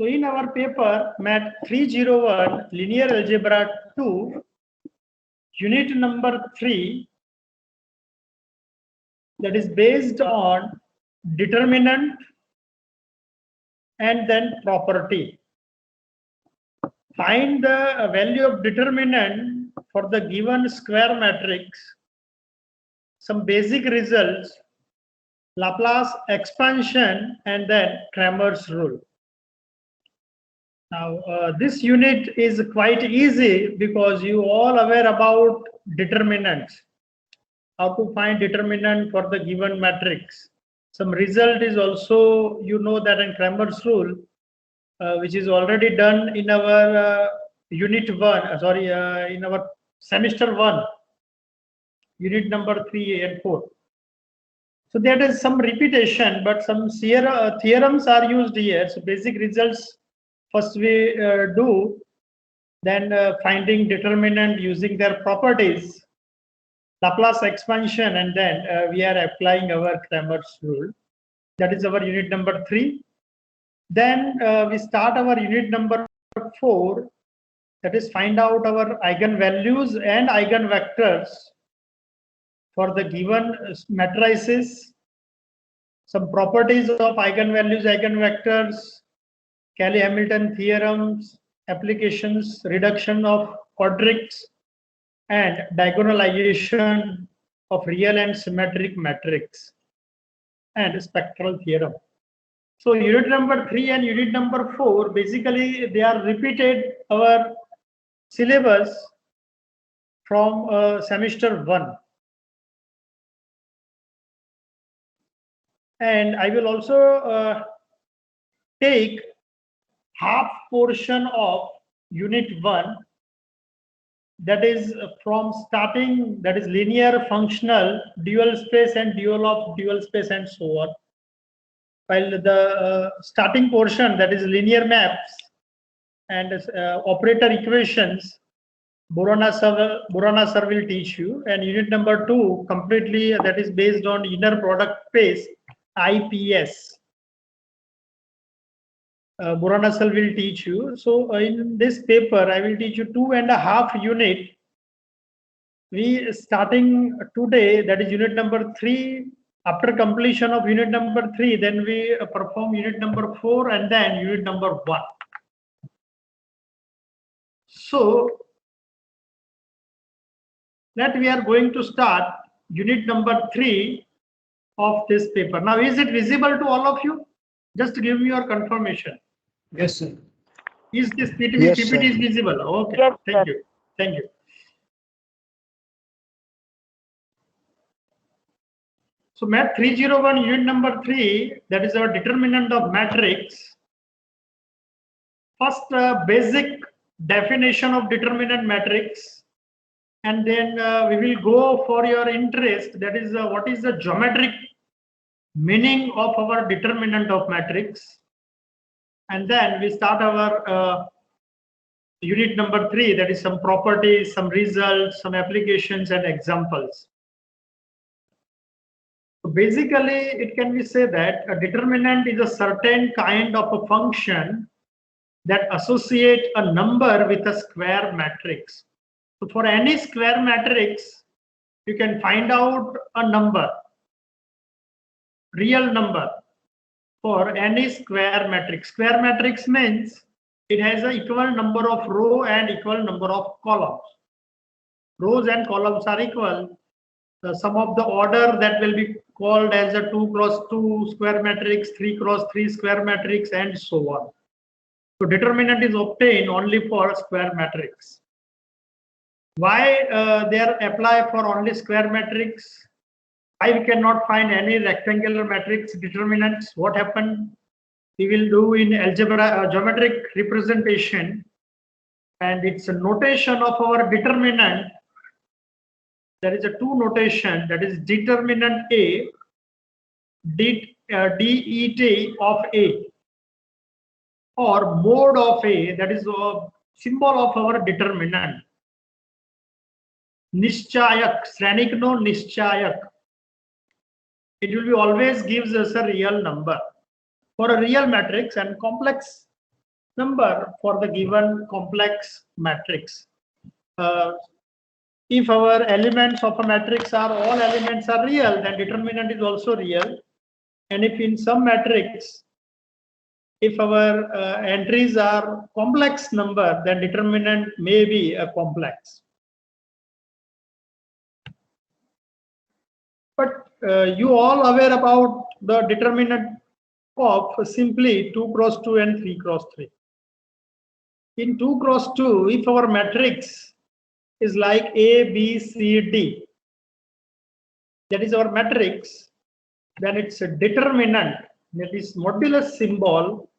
So in our paper, Mat 301, Linear Algebra 2, unit number 3, that is based on determinant and then property. Find the value of determinant for the given square matrix, some basic results, Laplace expansion, and then Cramer's rule. Now, this unit is quite easy because you all aware about determinants, how to find determinant for the given matrix. Some result is also, you know, that in Cramer's rule, which is already done in our unit 1, in our semester 1, unit number 3 and 4. So there is some repetition, but some theorems are used here. So basic results first we do, then finding determinant using their properties, Laplace expansion, and then we are applying our Cramer's rule. That is our unit number 3. Then we start our unit number 4, that is find out our eigenvalues and eigenvectors for the given matrices, some properties of eigenvalues, eigenvectors, Cayley-Hamilton theorems, applications, reduction of quadrics, and diagonalization of real and symmetric matrix, and spectral theorem. So unit number 3 and unit number 4, basically they are repeated our syllabus from semester 1. And I will also take half portion of unit 1, that is from starting, that is linear, functional, dual space and dual of dual space and so on. While the starting portion, that is linear maps and operator equations, Borana sir will teach you. And unit number 2, completely that is based on inner product space, IPS. Borana sir will teach you. So in this paper, I will teach you 2.5 unit. We starting today, that is unit number 3. After completion of unit number 3, then we perform unit number 4 and then unit number 1. So that we are going to start unit number 3 of this paper. Now, is it visible to all of you? Just give me your confirmation. Yes, sir. Is this PPT is visible? Okay. Yes, thank you. Thank you. So Mat 301 unit number 3, that is our determinant of matrix. First, basic definition of determinant matrix, and then we will go for your interest, that is what is the geometric meaning of our determinant of matrix, and then we start our unit number 3, that is some properties, some results, some applications and examples. So basically, it can be said that a determinant is a certain kind of a function that associate a number with a square matrix. So for any square matrix, you can find out a number, real number, for any square matrix. Square matrix means it has an equal number of row and equal number of columns. Rows and columns are equal. The sum of the order that will be called as a 2 cross 2 square matrix, 3 cross 3 square matrix, and so on. So determinant is obtained only for square matrix. Why they are apply for only square matrix? Why we cannot find any rectangular matrix determinants? What happened? We will do in algebra geometric representation, and it's a notation of our determinant. There is a 2 notation, that is determinant A, det of A, or mode of A, that is a symbol of our determinant. Nishchayak, Sranikno Nishchayak. It will be always gives us a real number. For a real matrix and complex number for the given complex matrix. If our elements of a matrix are all elements are real, then determinant is also real. And if in some matrix, if our entries are complex number, then determinant may be a complex. But you all aware about the determinant of simply 2 cross 2 and 3 cross 3. In 2 cross 2, if our matrix is like A, B, C, D, that is our matrix, then its determinant, that is modulus symbol,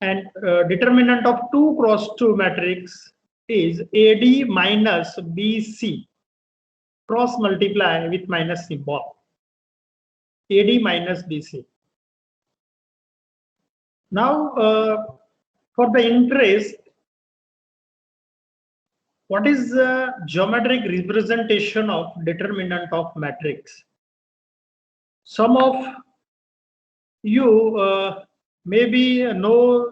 and determinant of 2 cross 2 matrix is AD minus BC, cross multiply with minus symbol, AD minus BC. Now, for the interest, what is the geometric representation of determinant of matrix? Some of you maybe know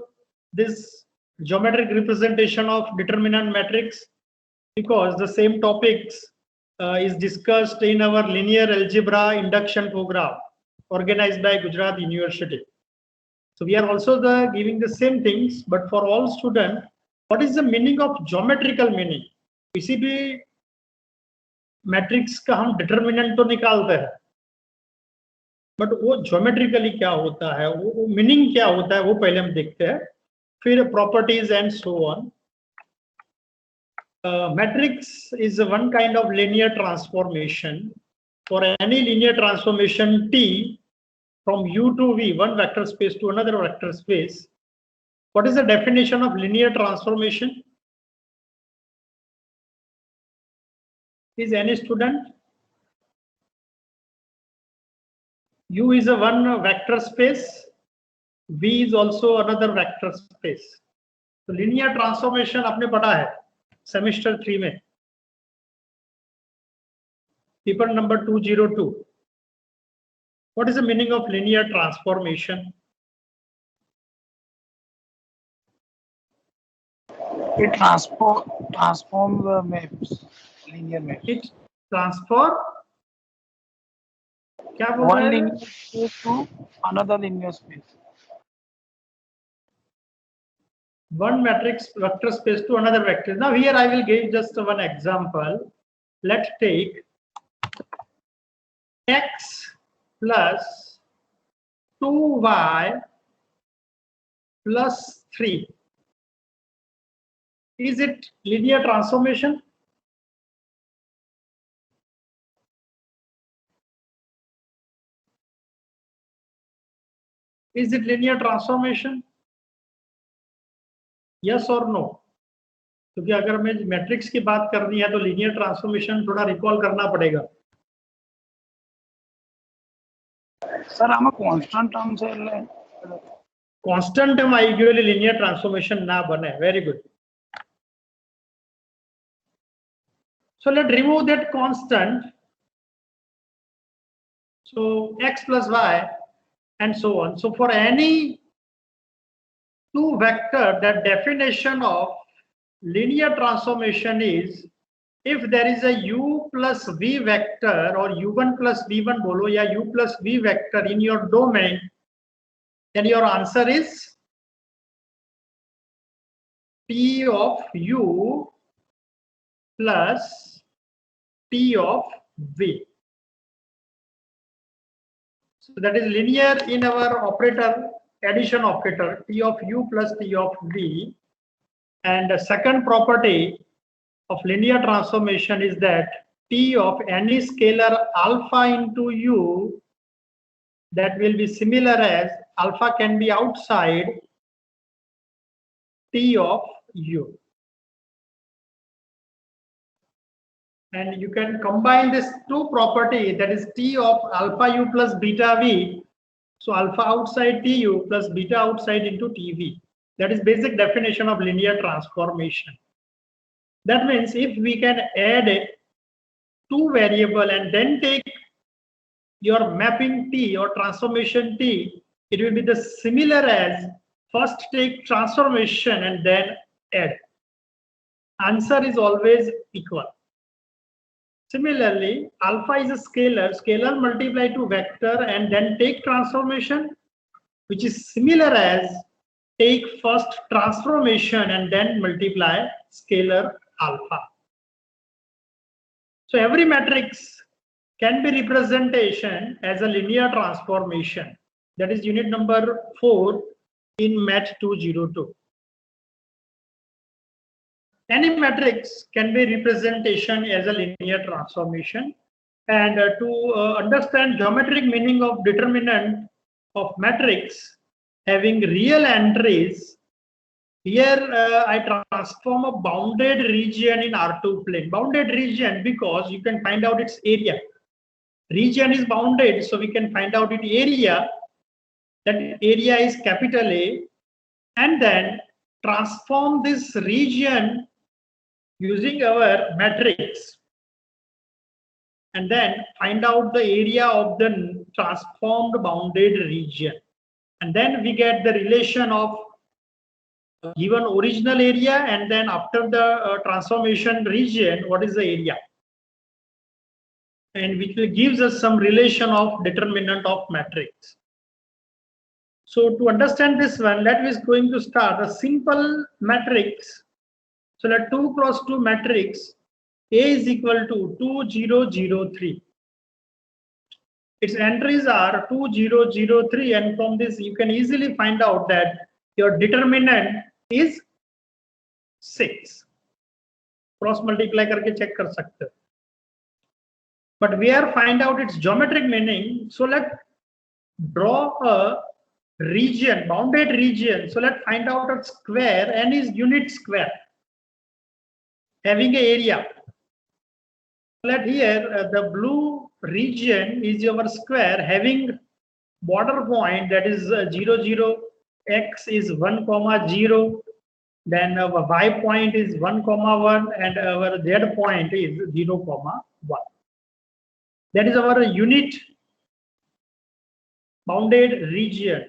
this geometric representation of determinant matrix because the same topics is discussed in our linear algebra induction program organized by Gujarat University. So we are also giving the same things, but for all students, what is the meaning of geometrical meaning? किसी भी matrix का हम determinant तो निकालते हैं, but वो geometrically क्या होता है, वो मीनिंग क्या होता है, वो पहले हम देखते हैं, फिर properties and so on. Matrix is one kind of linear transformation. For any linear transformation T from U to V, one vector space to another vector space, what is the definition of linear transformation? Is any student? U is a one vector space, V is also another vector space. So linear transformation आपने पढ़ा है semester 3 में, paper number 202. What is the meaning of linear transformation? It transform the maps, linear maps. It transform क्या बोल One रहे हैं? linear space to another linear space. One matrix vector space to another vector. Now here I will give just one example. Let's take x plus 2y plus 3. Is it linear transformation? Is it linear transformation? Yes or no? क्योंकि अगर हमें matrix की बात करनी है तो linear transformation थोड़ा recall करना पड़ेगा. सर हमें कांस्टेंट टर्म से ले constant term usually linear transformation ना बने. Very good. So let's remove that constant. So x plus y and so on. So for any two vector, the definition of linear transformation is if there is a u plus v vector or u1 plus v1 bolo ya u plus v vector in your domain, then your answer is t of u plus t of v. So that is linear in our operator, addition operator, t of u plus t of v. And the second property of linear transformation is that t of any scalar alpha into u, that will be similar as alpha can be outside t of u. And you can combine this two property, that is t of alpha u plus beta v. So alpha outside tu plus beta outside into tv. That is basic definition of linear transformation. That means if we can add two variable and then take your mapping t or transformation t, it will be the similar as first take transformation and then add. Answer is always equal. Similarly, alpha is a scalar. Scalar multiply to vector and then take transformation, which is similar as take first transformation and then multiply scalar alpha. So every matrix can be representation as a linear transformation. That is unit number 4 in Math 202. Any matrix can be representation as a linear transformation. And to understand geometric meaning of determinant of matrix having real entries, here I transform a bounded region in R2 plane. Bounded region because you can find out its area. Region is bounded, so we can find out its area. That area is capital A, and then transform this region using our matrix, and then find out the area of the transformed bounded region, and then we get the relation of given original area, and then after the transformation region, what is the area, and which will gives us some relation of determinant of matrix. So to understand this one, let us going to start a simple matrix. So let 2 cross 2 matrix A is equal to 2 0 0 3. Its entries are 2 0 0 3, and from this you can easily find out that your determinant is 6. Cross multiply करके check कर सकते हो. But we are find out its geometric meaning. So let's draw a region, bounded region. So let's find out a square. N is unit square having an area. Let here the blue region is your square having border point, that is 0 0, x is 1 comma 0, then our y point is 1 comma 1, and our z point is 0 comma 1. That is our unit bounded region.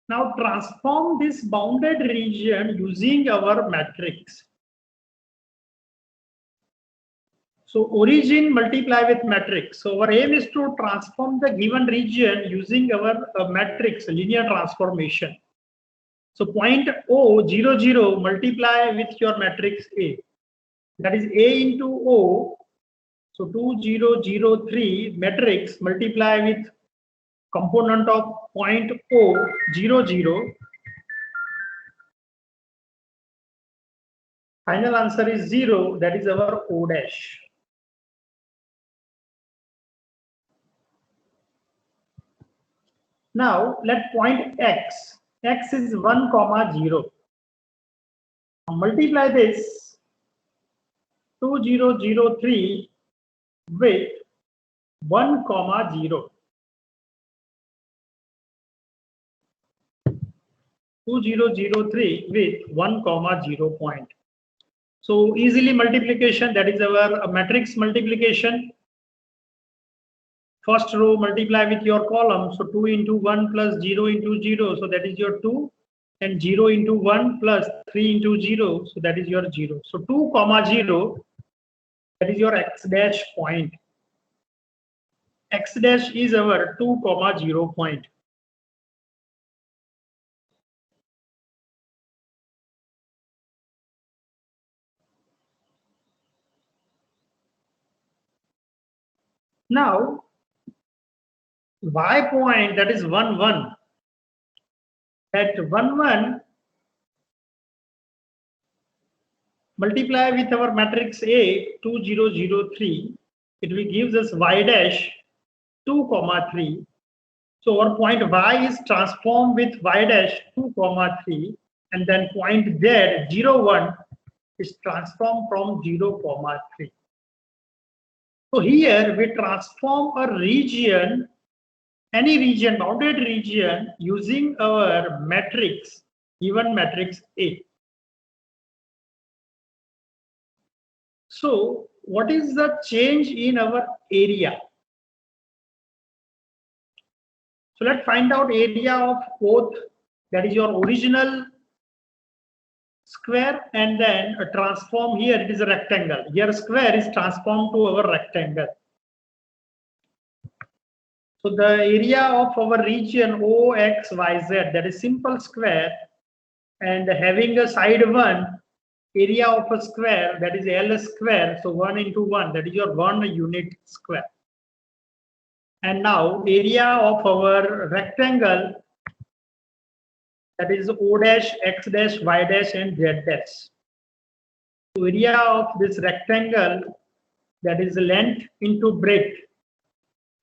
Now transform this bounded region using our matrix. So origin multiply with matrix. So our aim is to transform the given region using our matrix, linear transformation. So point O 0 0 multiply with your matrix A. That is A into O. So 2 0 0 3 matrix multiply with component of point O 0 0. Final answer is 0. That is our O dash. Now let point X. X is 1 comma 0. Multiply this 2 0 0 3 with 1 comma 0. 2 0 0 3 with 1 comma 0 point. So easily multiplication, that is our matrix multiplication. First row multiply with your column. So 2 into 1 plus 0 into 0. So that is your 2. And 0 into 1 plus 3 into 0. So that is your 0. So 2 comma 0. That is your x dash point. X dash is our 2 comma 0 point. Now y point, that is 1 1. At 1 1 multiply with our matrix A 2 0 0 3. It will gives us y dash 2 comma 3. So our point y is transformed with y dash 2 comma 3, and then point z 0 1 is transformed from 0 comma 3. So here we transform a region, any region, bounded region, using our matrix, given matrix A. So what is the change in our area? So let's find out area of both that is your original square, and then a transform here, it is a rectangle. Here square is transformed to our rectangle. So the area of our region OXYZ, that is simple square, and having a side 1, area of a square, that is L square, so 1 into 1, that is your 1 unit square. And now area of our rectangle, that is O dash, X dash, Y dash, and Z dash. So area of this rectangle, that is length into breadth.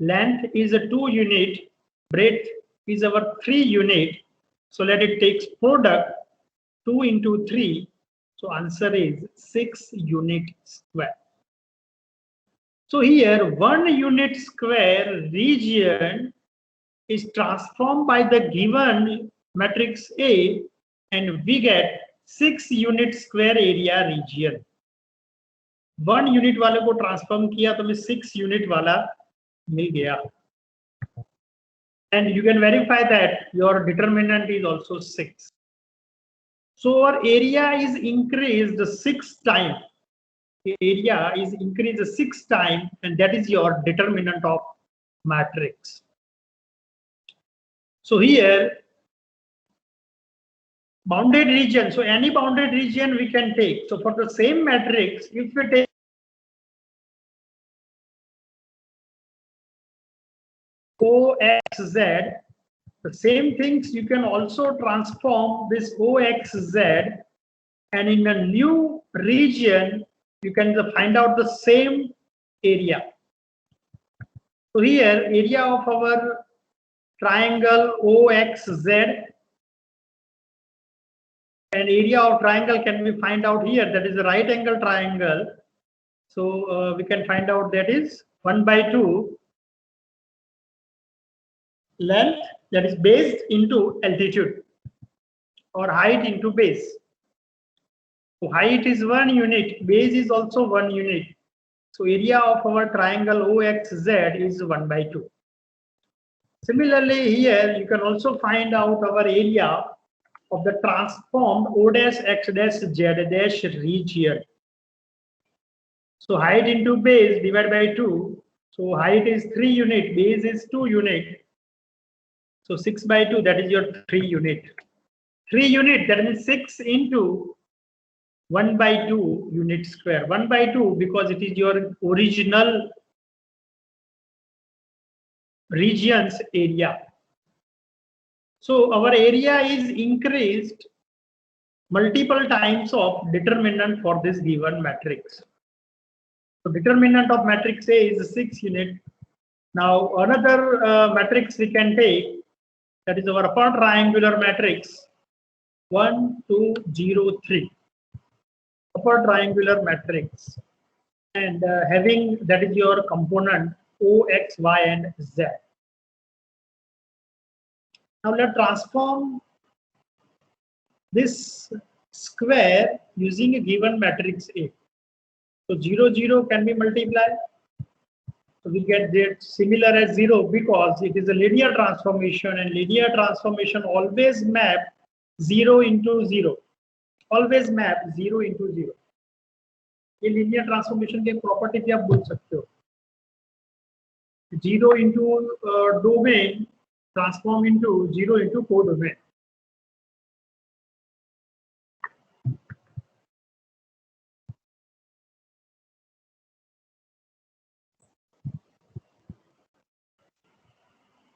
Length is a 2 unit, breadth is our 3 unit. So let it takes product 2 into 3. So answer is 6 unit square. So here 1 unit square region is transformed by the given matrix A, and we get 6 unit square area region. 1 unit वाले को transform किया तो हमें 6 unit वाला मिल गया. And you can verify that your determinant is also 6. So our area is increased 6 times. The area is increased 6 times, and that is your determinant of matrix. So here, bounded region. So any bounded region we can take. So for the same matrix, if we take OXZ, the same things you can also transform this OXZ, and in a new region you can find out the same area. So here area of our triangle OXZ, and area of triangle can be find out here, that is a right angle triangle. So we can find out that is 1/2 length, that is base into altitude, or height into base. So height is 1 unit, base is also 1 unit. So area of our triangle OXZ is 1/2. Similarly here you can also find out our area of the transformed O dash X dash Z dash region. So height into base divided by 2. So height is 3 unit, base is 2 unit. So 6/2, that is your 3 unit. 3 unit, that means 6 into 1/2 unit square. 1/2 because it is your original region's area. So our area is increased multiple times of determinant for this given matrix. So determinant of matrix A is 6 unit. Now another matrix we can take, that is our upper triangular matrix 1, 2, 0, 3. Upper triangular matrix, and having that is your component O, X, Y, and Z. Now let's transform this square using a given matrix A. So 0, 0 can be multiplied. So we get that similar as 0 because it is a linear transformation, and linear transformation always map 0 into 0. Always map 0 into 0. ये linear transformation के property भी आप बोल सकते हो. 0 into domain transform into 0 into codomain.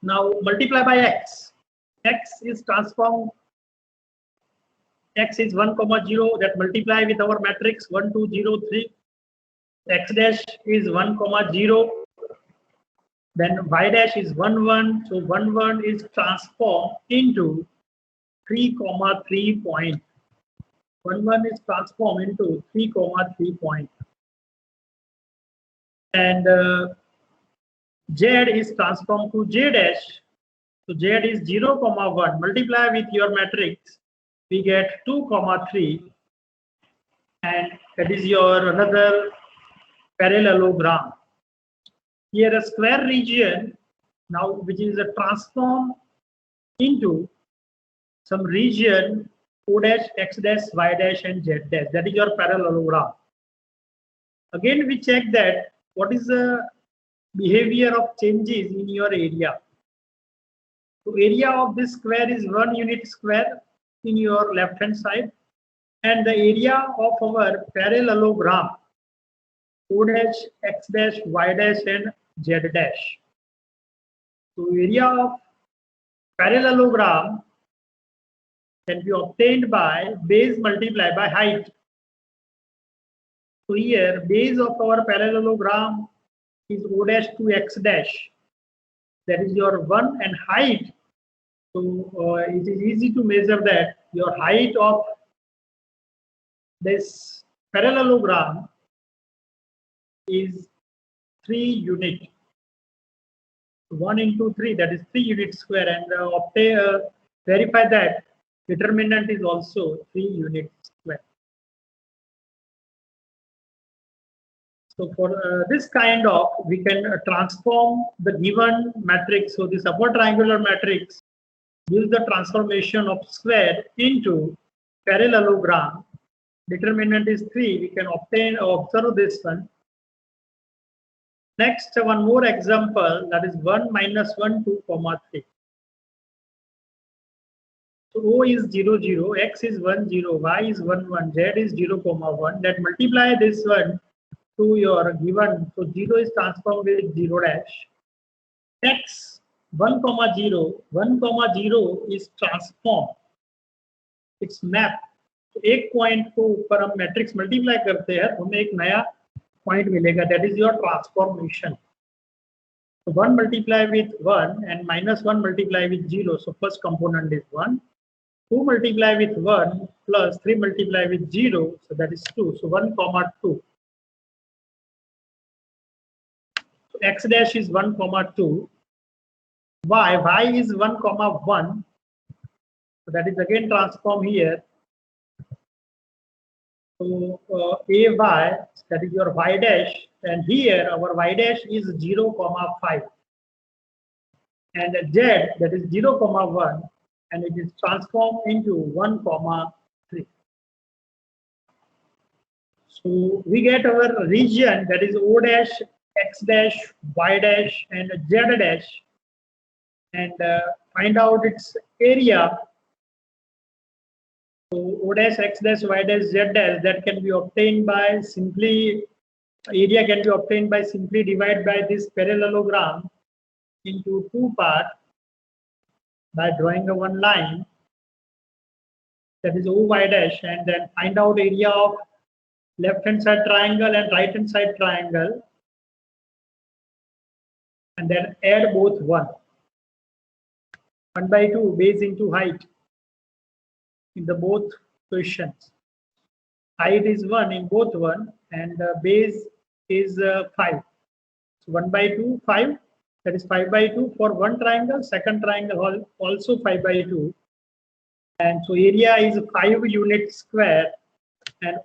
Now multiply by x. X is transformed. X is 1, 0, that multiply with our matrix 1, 2, 0, 3. X dash is 1, 0. Then y dash is 1, 1. So 1, 1 is transformed into 3, 3 point. 1, 1 is transformed into 3, 3 point. And Z is transformed to J dash. So Z is 0, 1. Multiply with your matrix, we get 2, 3. And that is your another parallelogram. Here a square region now which is a transform into some region O dash, X dash, Y dash, and Z dash. That is your parallelogram. Again, we check that what is the behavior of changes in your area. So area of this square is 1 unit square in your left hand side, and the area of our parallelogram O dash, X dash, Y dash, and Z dash. So area of parallelogram can be obtained by base multiplied by height. So here base of our parallelogram is O dash to X dash. That is your 1, and height. So it is easy to measure that your height of this parallelogram is 3 unit. 1 into 3, that is 3 unit square, and verify that determinant is also 3 unit square. So for this kind of, we can transform the given matrix. So this upper triangular matrix gives the transformation of square into parallelogram. Determinant is 3. We can observe this one. Next, one more example, that is 1 minus 1, 2, 3. So O is 0, 0, X is 1, 0, Y is 1, 1, Z is 0, 1. That multiply this one to your given. So 0 is transformed with 0 dash. X 1, 0, 1, 0 is transformed. It's map. तो एक point को ऊपर हम matrix multiply करते हैं, हमें एक नया पॉइंट मिलेगा. That is your transformation. So 1 multiply with 1 and minus 1 multiply with 0. So first component is 1. 2 multiply with 1 plus 3 multiply with 0. So that is 2. So 1, 2. So X dash is 1, 2. Y is 1, 1. So that is again transform here. So AY, that is your Y dash, and here our Y dash is 0, 5. And Z, that is 0, 1, and it is transformed into 1, 3. So we get our region, that is O dash, X dash, Y dash, and Z dash, and find out its area. So O dash, X dash, Y dash, Z dash, that can be obtained by simply, area can be obtained by simply divide by this parallelogram into 2 parts by drawing a one line, that is OY dash, and then find out area of left hand side triangle and right hand side triangle, and then add both 1 by 2 base into height in the both questions. Height is 1 in both 1, and base is 5. So 1 by 2, 5. That is 5 by 2 for one triangle. Second triangle also 5 by 2. And so area is 5 unit square. And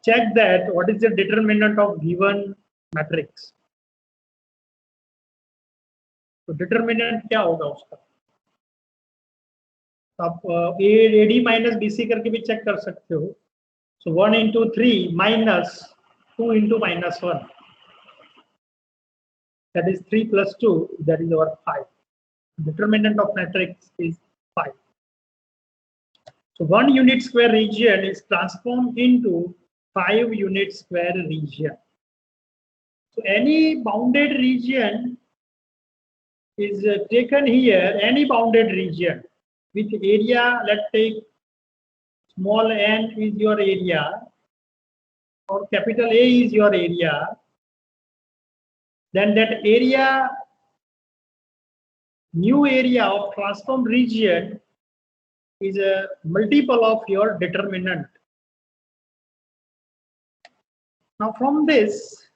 check that what is the determinant of given matrix. तो determinant क्या होगा उसका? आप AD minus BC करके भी check कर सकते हो. So 1 into 3 minus 2 into minus 1. That is 3 plus 2. That is our 5. Determinant of matrix is 5. So 1 unit square region is transformed into 5 unit square region. So any bounded region is taken here. Any bounded region with area, let's take small n is your area or capital A is your area, then that area, new area of transformed region is a multiple of your determinant. Now from this,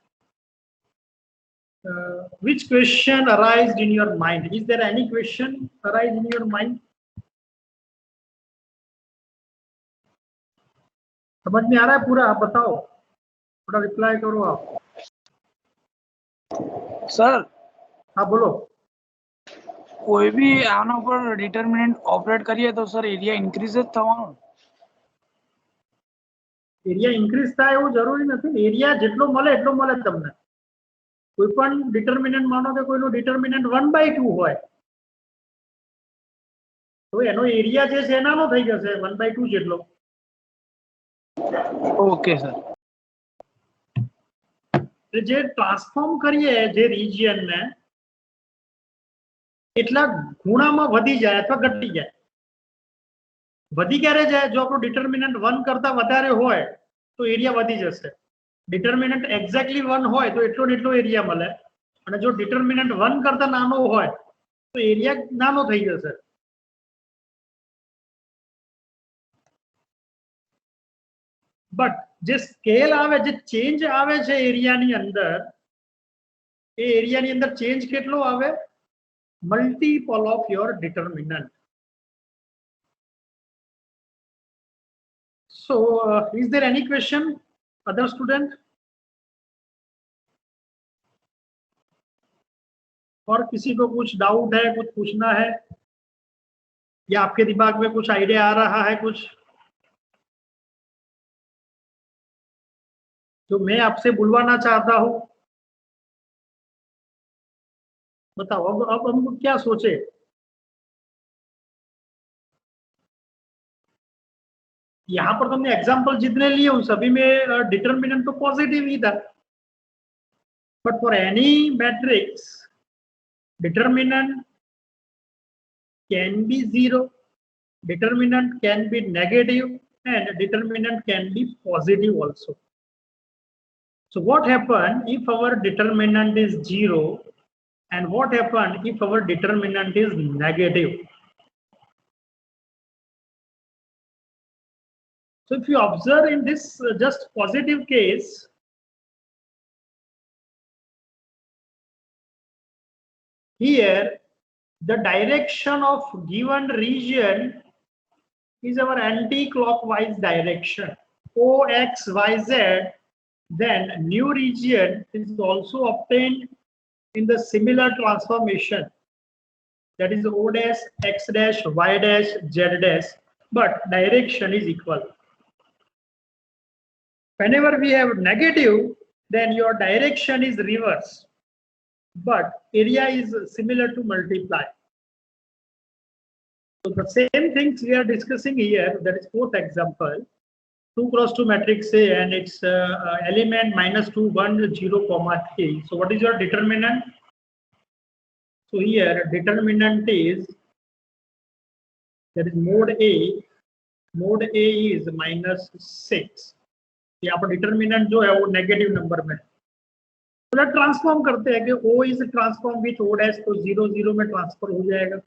which question arises in your mind? Is there any question arise in your mind? समझ में आ रहा है पूरा? आप बताओ, थोड़ा reply करो आप. सर हाँ बोलो. કોઈ બી આના ઉપર ડિટર્મિનન્ટ ઓપરેટ કરીએ તો સર એરિયા ઇન્ક્રીઝ જ થવાનો. એરિયા ઇન્ક્રીઝ થાય એવું જરૂરી નથી. એરિયા જેટલો મળે એટલો મળે તમને. કોઈ પણ ડિટર્મિનન્ટ માનો કે કોઈનું ડિટર્મિનન્ટ 1/2 હોય તો એનો એરિયા જે છે એનાનો થઈ જશે 1/2 જેટલો. Okay sir. જે ટ્રાન્સફોર્મ કરીએ જે રિજિયન ને એટલા ગુણામાં વધી જાય અથવા ઘટી જાય. વધી ક્યારે જાય? જો આપણું ડિટર્મિનન્ટ 1 કરતા વધારે હોય તો એરિયા વધી જશે. ડિટર્મિનન્ટ એક્ઝેક્ટલી 1 હોય તો એટલો ને એટલો એરિયા મળે, અને જો ડિટર્મિનન્ટ 1 કરતા નાનો હોય તો એરિયા નાનો થઈ જશે. બટ જે સ્કેલ આવે, જે ચેન્જ આવે છે એરિયાની અંદર, એ એરિયાની અંદર ચેન્જ કેટલો આવે? Multiple of your determinant. So, is there any question, other student? और किसी को कुछ डाउट है, कुछ पूछना है, या आपके दिमाग में कुछ आइडिया आ रहा है कुछ जो मैं आपसे बुलवाना चाहता हूं? बताओ अब हम क्या सोचे? यहाँ पर तुमने एग्जाम्पल जितने लिए उन सभी में डिटर्मिनेंट तो पॉजिटिव ही था, but for any matrix determinant can be 0, determinant can be negative, and determinant can be positive also. So what happens if our determinant is 0, and what happens if our determinant is negative? So if you observe in this just positive case, here the direction of given region is our anti-clockwise direction, OXYZ. Then new region is also obtained in the similar transformation, that is O dash, X dash, Y dash, Z dash, but direction is equal. Whenever we have negative, then your direction is reverse, but area is similar to multiply. So the same things we are discussing here, that is fourth example, 2 cross 2 matrix A and its element -2, 1, 0, 3. So what is your determinant? So here determinant is, that is mode A. Mode A is -6. यहाँ पर determinant जो है वो negative number में, तो transform करते हैं कि O is transform with O dash, तो 0, 0 में ट्रांसफर हो जाएगा.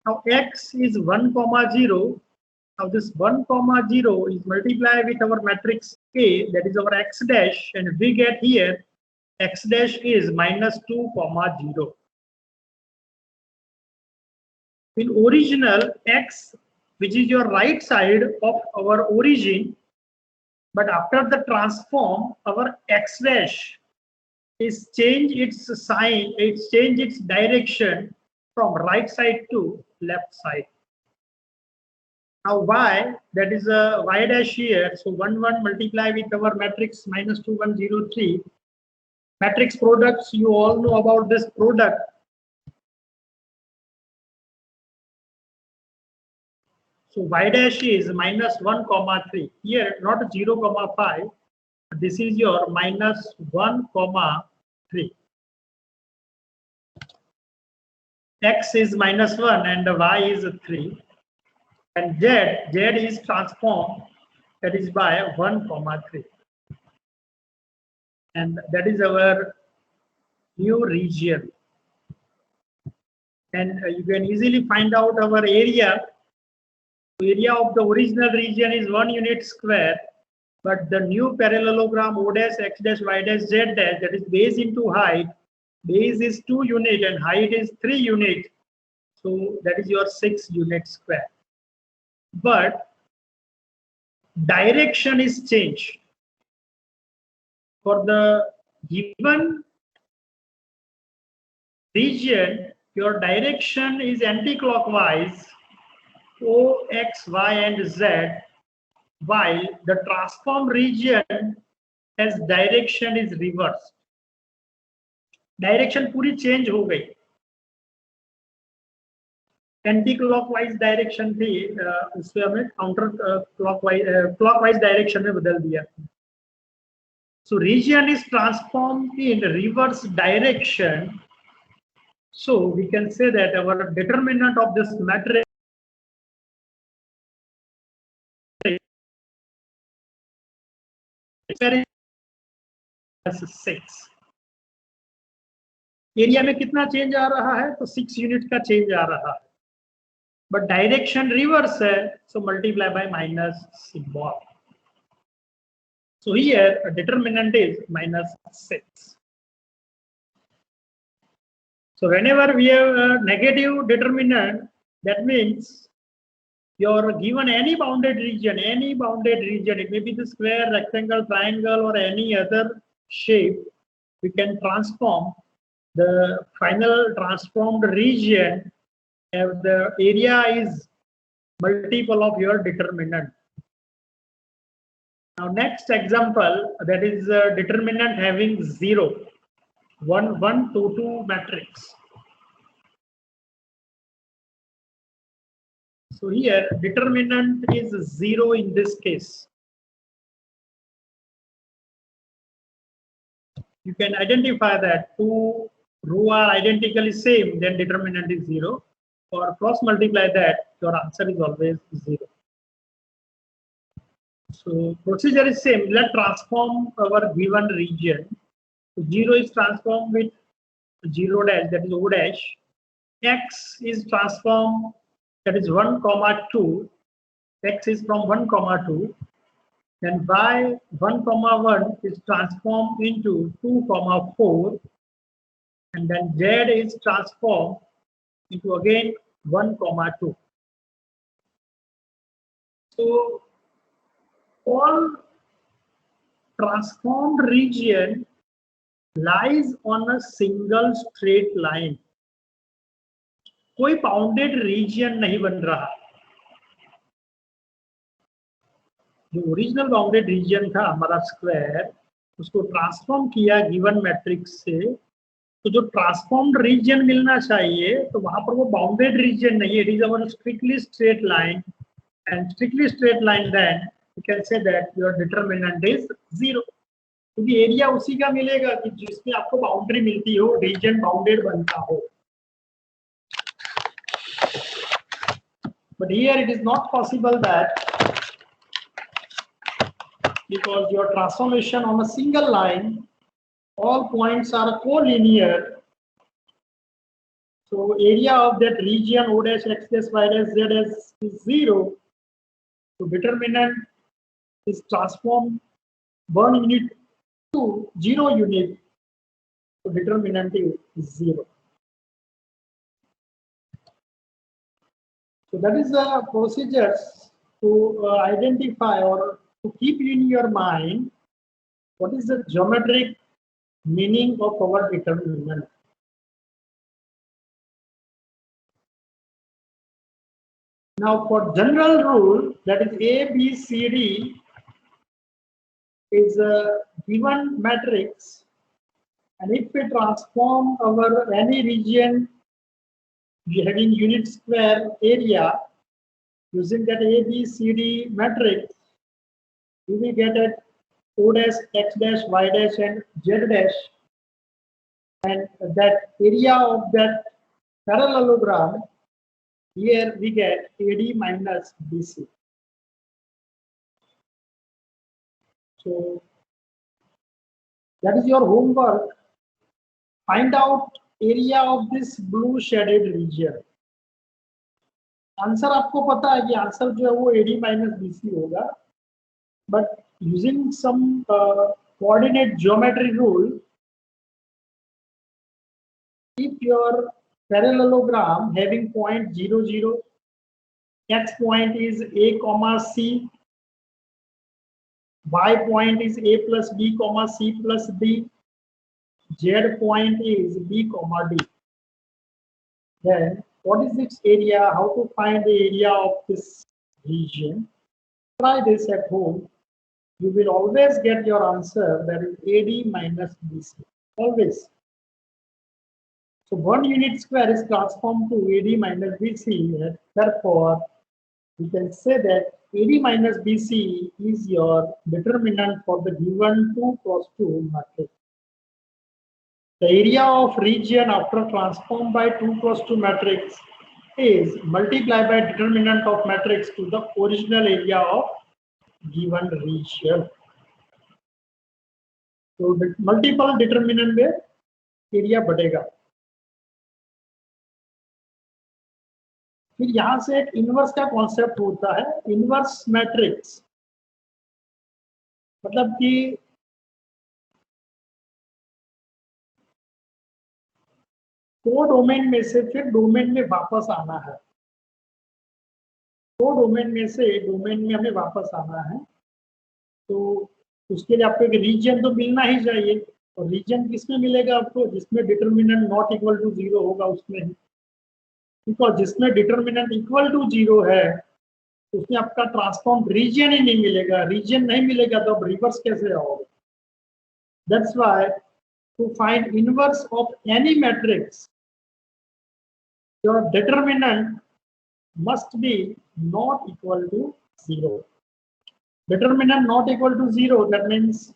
Now X is 1, 0. Now this 1, 0 is multiplied with our matrix A, that is our X dash, and we get here X dash is -2, 0. In original, X, which is your right side of our origin, but after the transform, our X dash is change its sign, it's change its direction from right side to left side. Now Y, that is a Y dash here, so 1, 1 multiply with our matrix -2, 1, 0, 3. Matrix products, you all know about this product. So Y dash is -1, 3. Here not 0, 5. This is your -1, 3. X is -1 and Y is 3. And Z is transformed, that is by 1, 3. And that is our new region. And you can easily find out our area. Area of the original region is 1 unit square, but the new parallelogram O dash, X dash, Y dash, Z dash, that is base into height. Base is 2 unit and height is 3 unit. So that is your 6 unit square. But direction is changed. For the given region, your direction is anti-clockwise, O, X, Y, and Z, while the transform region has direction is reversed. Direction पूरी change हो गई, anti clockwise direction थी, उससे हमें counter clockwise direction में बदल दिया. So region is transformed in reverse direction. So we can say that our determinant of this matrix is 6. Area में कितना चेंज आ रहा है? तो 6 यूनिट का चेंज आ रहा है, बट डायरेक्शन रिवर्स है, so multiply by minus symbol. So here determinant is -6. So whenever we have a negative determinant, that means you're given any bounded region, it may be the square, rectangle, triangle, or any other shape, we can transform the final transformed region if the area is multiple of your determinant. Now next example, that is determinant having 0, 1, 1, 2, 2 matrix. So here determinant is 0 in this case. You can identify that two rows are identically same, then determinant is 0. Or cross multiply that, your answer is always 0. So procedure is same. Let's transform our given region. So 0 is transformed with 0 dash, that is O dash. X is transformed, that is 1, 2. X is from 1, 2. Then y 1, 1 is transformed into 2, 4. And then z is transformed into again 1, 2. So all transformed region lies on a single straight line. कोई bounded region नहीं बन रहा. जो original bounded reason था हमारा square, उसको transform किया given matrix से, तो जो ट्रांसफॉर्म्ड रीजन मिलना चाहिए तो वहां पर वो बाउंडेड रीजन नहीं है. It is our strictly straight line, and strictly straight line then you can say that your determinant is 0. क्योंकि एरिया उसी का मिलेगा कि जिसमें आपको बाउंड्री मिलती हो, रीजन बाउंडेड बनता हो. But here it is not possible that, because your transformation on a single line, all points are collinear. So area of that region O dash X dash Y dash Z dash is 0. So determinant is transformed 1 unit to 0 unit. So determinant is 0. So that is the procedures to identify or to keep in your mind what is the geometric meaning of our determinant. Now for general rule, that is A, B, C, D is a given matrix, and if we transform our any region having unit square area using that A, B, C, D matrix, we will get at O dash, X dash, Y dash, and Z dash, and that area of that parallelogram, here we get AD minus BC. So that is your homework. Find out area of this blue shaded region. Answer आपको पता है कि answer जो है वो AD minus BC होगा, but using some coordinate geometry rule, if your parallelogram having point 0, 0, X point is A comma C, Y point is A plus B comma C plus D, Z point is B comma D. Then what is its area? How to find the area of this region? Try this at home. You will always get your answer, that is AD minus BC. Always. So 1 unit square is transformed to AD minus BC. Therefore, we can say that AD minus BC is your determinant for the given 2 cross 2 matrix. The area of region after transformed by 2 cross 2 matrix is multiplied by determinant of matrix to the original area of given region. तो multiple determinant में area बढ़ेगा. फिर यहां से एक inverse का concept होता है, इनवर्स मैट्रिक्स. मतलब कि को डोमेन में से फिर डोमेन में वापस आना है. को डोमेन में से डोमेन में हमें वापस आना है, तो उसके लिए आपको एक रीजन तो मिलना ही चाहिए. और रीजन किसमें मिलेगा आपको? जिसमें डिटर्मिनेंट नॉट इक्वल टू 0 होगा उसमें ही. बिकॉज जिसमें डिटर्मिनेंट इक्वल टू 0 है उसमें आपका ट्रांसफॉर्म रीजन ही नहीं मिलेगा. रीजन नहीं मिलेगा तो अब रिवर्स कैसे आओगे? That's why to find inverse of any matrix your determinant must be not equal to 0. Determinant not equal to 0, that means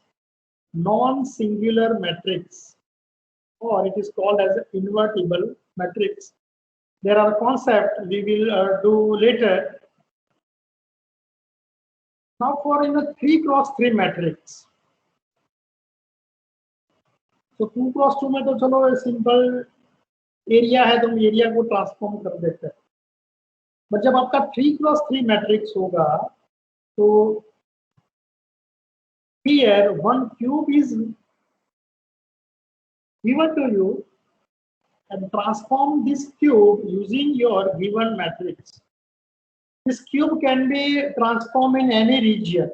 non-singular matrix, or it is called as invertible matrix. There are concepts we will do later. Now for in the 3 cross 3 matrix. So 2 cross 2 में तो चलो simple area है तो हम area को transform कर देते हैं. बट जब आपका 3 क्रॉस 3 मैट्रिक्स होगा तो here one cube is given to you and transform this cube using your given matrix. This cube can be transformed in any region.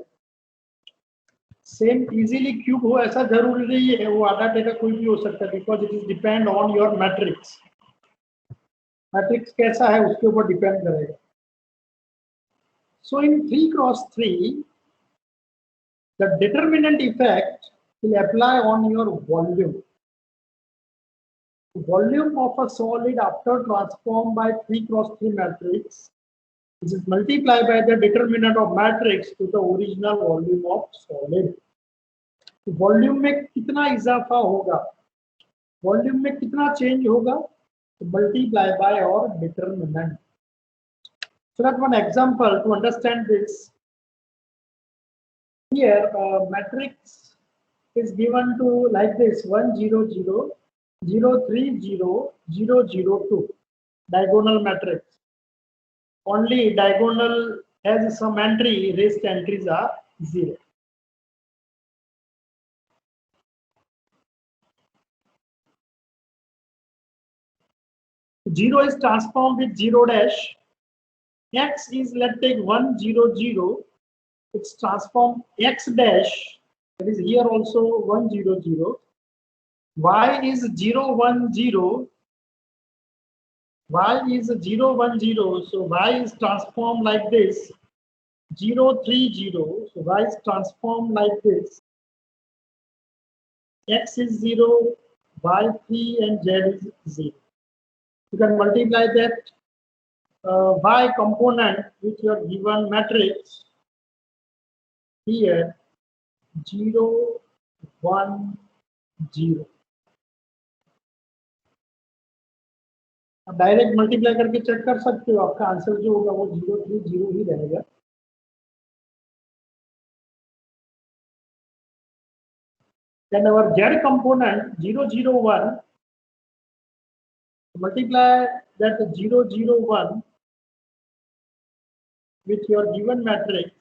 Same easily cube हो ऐसा जरूरी नहीं है, वो आधा डेटा कोई भी हो सकता है, because it is depend on your matrix. Matrix कैसा है उसके ऊपर डिपेंड करेगा. सो इन 3 cross 3 the determinant effect will apply on your volume. Volume of a solid after transformed by 3 cross 3 matrix, which is multiplied by the determinant of matrix to the original volume of solid. Volume में कितना इजाफा होगा, volume में कितना change होगा, multiply by or determinant. So that one example to understand this. Here matrix is given to like this 1 0 0 0 3 0 0 0 2 diagonal matrix. Only diagonal has some entry, rest entries are 0. Zero is transformed with 0 dash. X is, let's take 1 0 0. It's transformed x dash. That is here also 1 0 0. Y is 0 1 0. Y is 0 1 0. So y is transformed like this. 0 3 0. So y is transformed like this. X is 0, Y 3, and Z is 0. You can multiply that y component with your given matrix. Here 0 1 0. अब direct multiply करके check कर सकते हो, आपका answer जो होगा वो 0 3 0 ही रहेगा. Then our Z component 0 0 1, multiply that 0 0 1 with your given matrix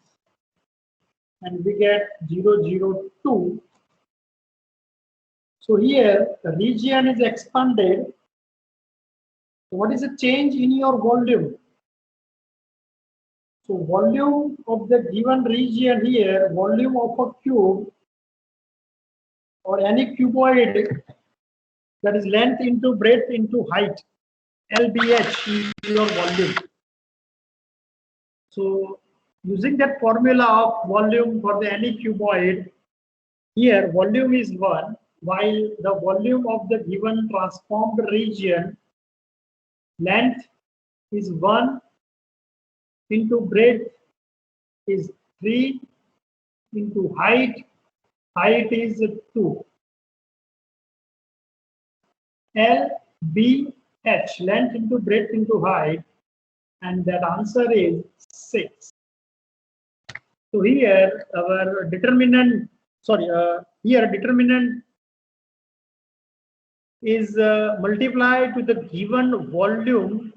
and we get 0 0 2. So here the region is expanded. So what is the change in your volume? So volume of the given region here, volume of a cube or any cuboid, that is length into breadth into height. LBH is your volume. So using that formula of volume for the any cuboid, here volume is 1, while the volume of the given transformed region length is 1 into breadth is 3 into height is 2. LBH, length into breadth into height, and that answer is 6. So here our determinant, here determinant is multiplied to the given volume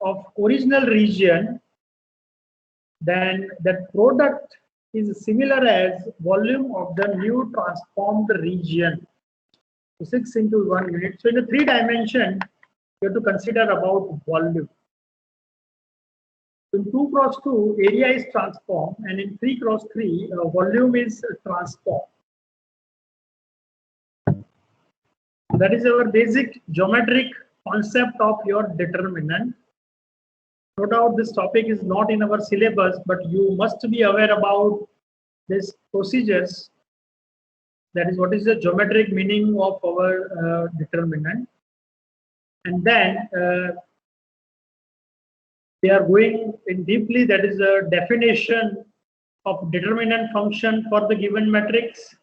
of original region, then that product is similar as volume of the new transformed region. So 6 into 1 unit. So in a 3 dimension, you have to consider about volume. In 2 cross 2, area is transformed, and in 3 cross 3, volume is transformed. That is our basic geometric concept of your determinant. No doubt this topic is not in our syllabus, but you must be aware about these procedures. That is what is the geometric meaning of our determinant. And then they are going in deeply, that is a definition of determinant function for the given matrix,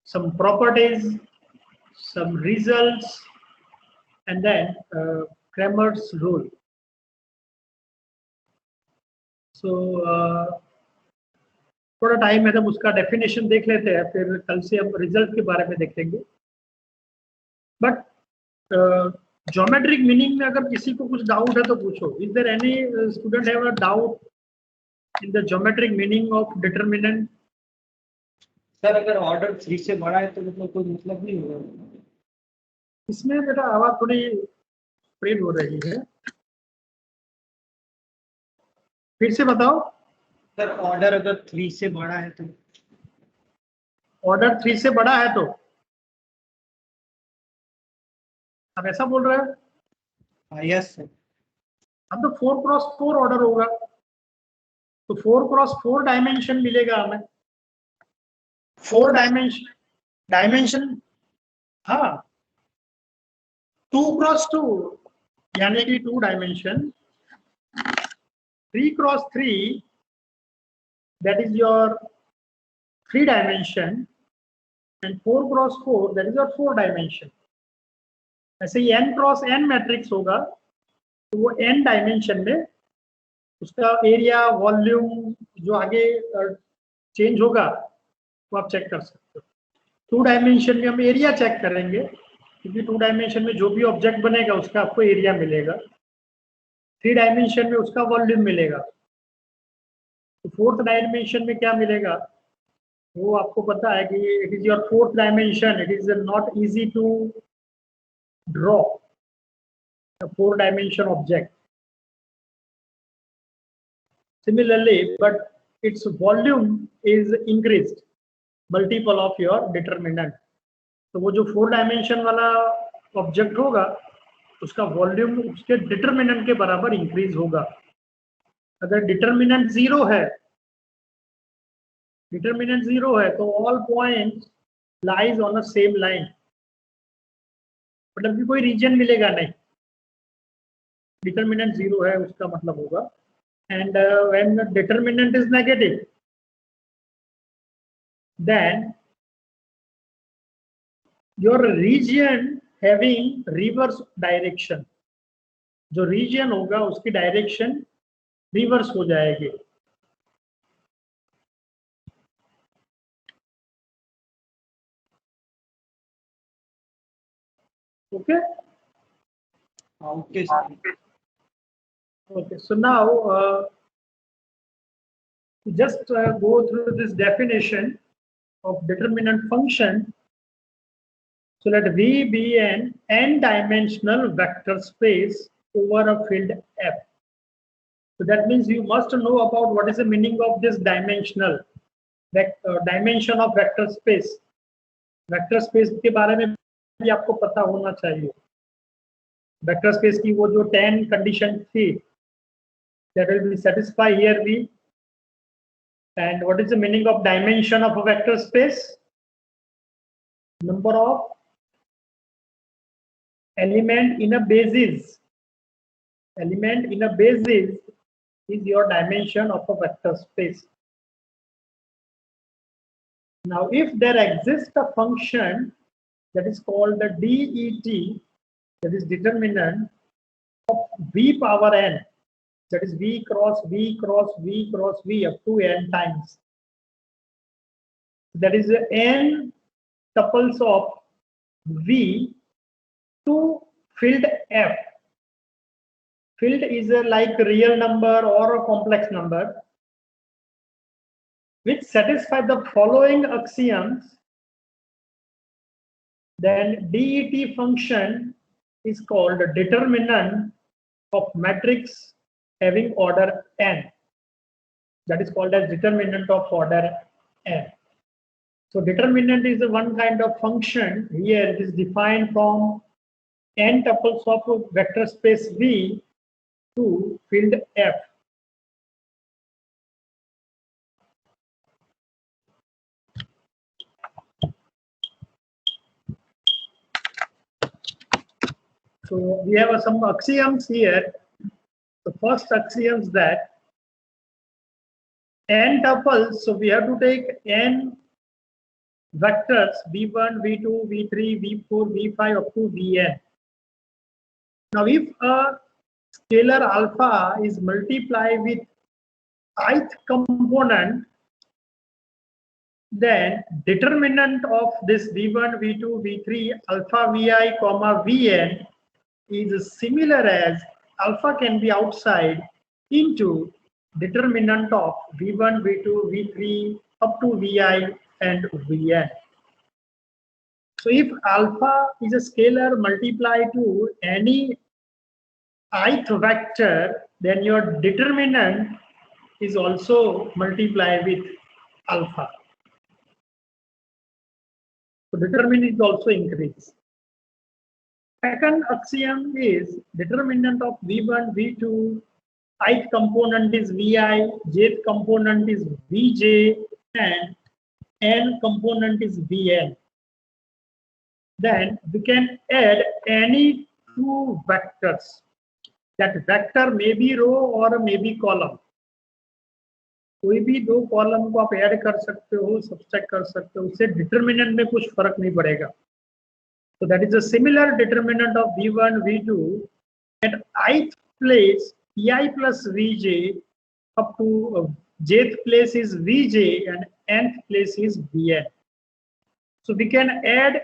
some properties, some results, and then Cramer's rule. So थोड़ा time है तब उसका definition देख लेते हैं, फिर कल से हम रिजल्ट के बारे में देखेंगे. बट ज्योमेट्रिक मीनिंग में अगर किसी को कुछ डाउट है तो पूछो. Is there any student have a doubt in the geometric meaning of determinant? Sir अगर ऑर्डर 3 से बड़ा है तो मतलब कोई मतलब नहीं होगा इसमें. बेटा आवाज थोड़ी स्प्रेड हो रही है, फिर से बताओ. सर ऑर्डर अगर 3 से बड़ा है तो? ऑर्डर 3 से बड़ा है तो आप ऐसा बोल रहे हो? Yes sir. अब तो 4 क्रॉस 4 ऑर्डर होगा, तो 4 क्रॉस 4 डायमेंशन मिलेगा हमें. 4 डायमेंशन हाँ, 2 क्रॉस 2 यानी कि 2 dimension. 3 cross 3 that is your 3 dimension, and 4 cross 4 that is your 4 dimension. ऐसे ही n क्रॉस n मैट्रिक्स होगा तो वो n डायमेंशन में उसका एरिया वॉल्यूम जो आगे चेंज होगा वो आप चेक कर सकते हो. 2 डायमेंशन में हम एरिया चेक करेंगे, क्योंकि 2 डायमेंशन में जो भी ऑब्जेक्ट बनेगा उसका आपको एरिया मिलेगा, 3 डायमेंशन में उसका वॉल्यूम मिलेगा. तो 4th डायमेंशन में क्या मिलेगा वो आपको पता है कि it is your 4th dimension. It is not easy to draw a 4 dimension object similarly, but its volume is increased multiple of your determinant. तो वो जो 4 डायमेंशन वाला ऑब्जेक्ट होगा उसका वॉल्यूम उसके डिटरमिनेंट के बराबर इंक्रीज होगा. अगर डिटरमिनेंट 0 है तो all points lies on a same line, मतलब कि कोई रीजन मिलेगा नहीं. डिटरमिनेंट 0 है उसका मतलब होगा. And when determinant is negative then your region having reverse direction. जो रीजन होगा उसकी डायरेक्शन रिवर्स हो जाएगी. Okay. Okay. Okay. So now just go through this definition of determinant function. So let V be an n-dimensional vector space over a field F. So that means you must know about what is the meaning of this dimensional dimension of vector space. Vector space के बारे में भी आपको पता होना चाहिए. Vector space की वो जो 10 कंडीशन थी, that will be satisfied here V. And what is the meaning of dimension of a vector space? Number of element in a basis. Element in a basis is your dimension of a vector space. Now, if there exists a function that is called the DET, that is determinant of V power n, that is V cross V cross V cross V up to n times. That is n tuples of V to field F. Field is like a real number or a complex number which satisfy the following axioms. Then DET function is called a determinant of matrix having order n. That is called as determinant of order n. So determinant is one kind of function. Here it is defined from n tuples of vector space V to field F. So we have some axioms here. The first axiom is that n tuples, so we have to take n vectors v1, v2, v3, v4, v5 up to vn. Now if a scalar alpha is multiplied with ith component, then determinant of this v1, v2, v3, alpha vi, comma vn is similar as alpha can be outside into determinant of v1, v2, v3 up to vi and vn. So if alpha is a scalar multiplied to any ith vector, then your determinant is also multiplied with alpha. So determinant is also increased. Second axiom is determinant of v1, v2, ith component is vi, jth component is vj, and n component is vn. Then we can add any two vectors. That vector may be row or may be column. कोई भी दो column को आप add कर सकते हो, subtract कर सकते हो, उससे डिटरमिनेंट में कुछ फर्क नहीं पड़ेगा. So that is a similar determinant of v1, v2 at ith place ei plus vj up to jth place is vj and nth place is vn. So we can add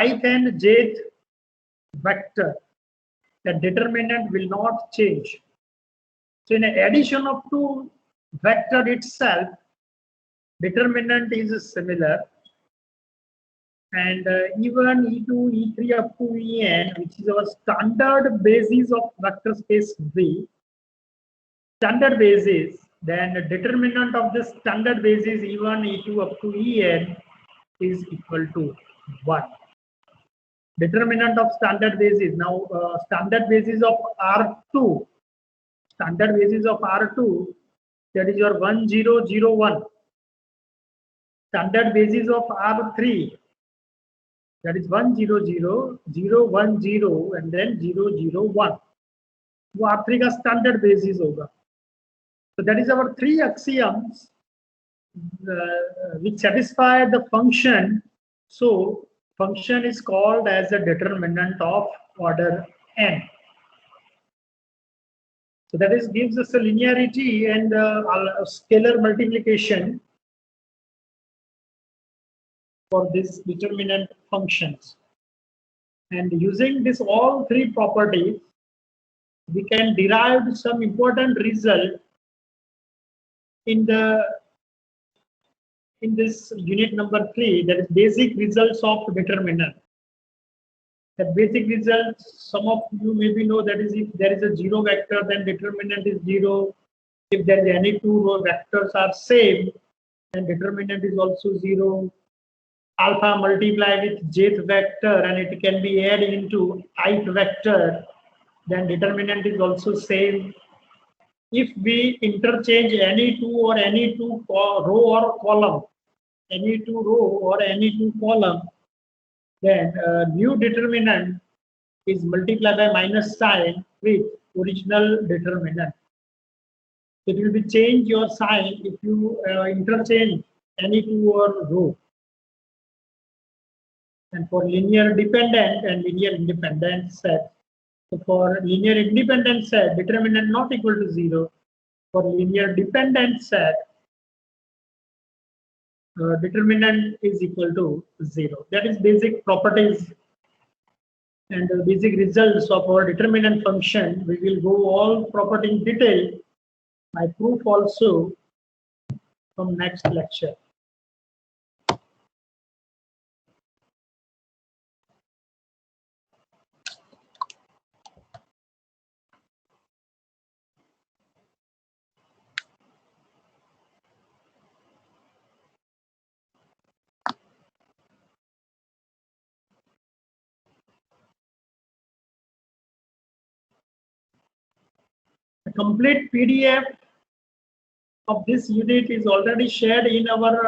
ith and jth vector. The determinant will not change. So in addition of two vector itself, determinant is similar. And E1, E2, E3 up to En, which is our standard basis of vector space V, standard basis, then the determinant of this standard basis E1, E2 up to En is equal to 1. Determinant of standard basis. Now, standard basis of R2, standard basis of R2, that is your 1, 0, 0, 1. Standard basis of R3, that is 1, 0, 0, 0, 1, 0, and then 0, 0, 1. वो R3 का standard basis होगा. So that is our three axioms which satisfy the function. So function is called as a determinant of order n. So that is gives us a linearity and scalar multiplication for this determinant functions. And using this all three properties, we can derive some important result in this unit number 3, that is basic results of determinant. The basic results, some of you maybe know, that is if there is a zero vector, then determinant is 0. If there is any two row vectors are same, then determinant is also 0. alpha multiply with jth vector and it can be added into ith vector, then determinant is also same. If we interchange any two or any two row or column, any two row or any two column, then new determinant is multiplied by minus sign with original determinant. It will be change your sign if you interchange any two or row. And for linear dependent and linear independent set, so for linear independent set, determinant not equal to 0. For linear dependent set, determinant is equal to 0. That is basic properties and basic results of our determinant function. We will go all property in detail. My proof also from next lecture. The complete PDF of this unit is already shared in our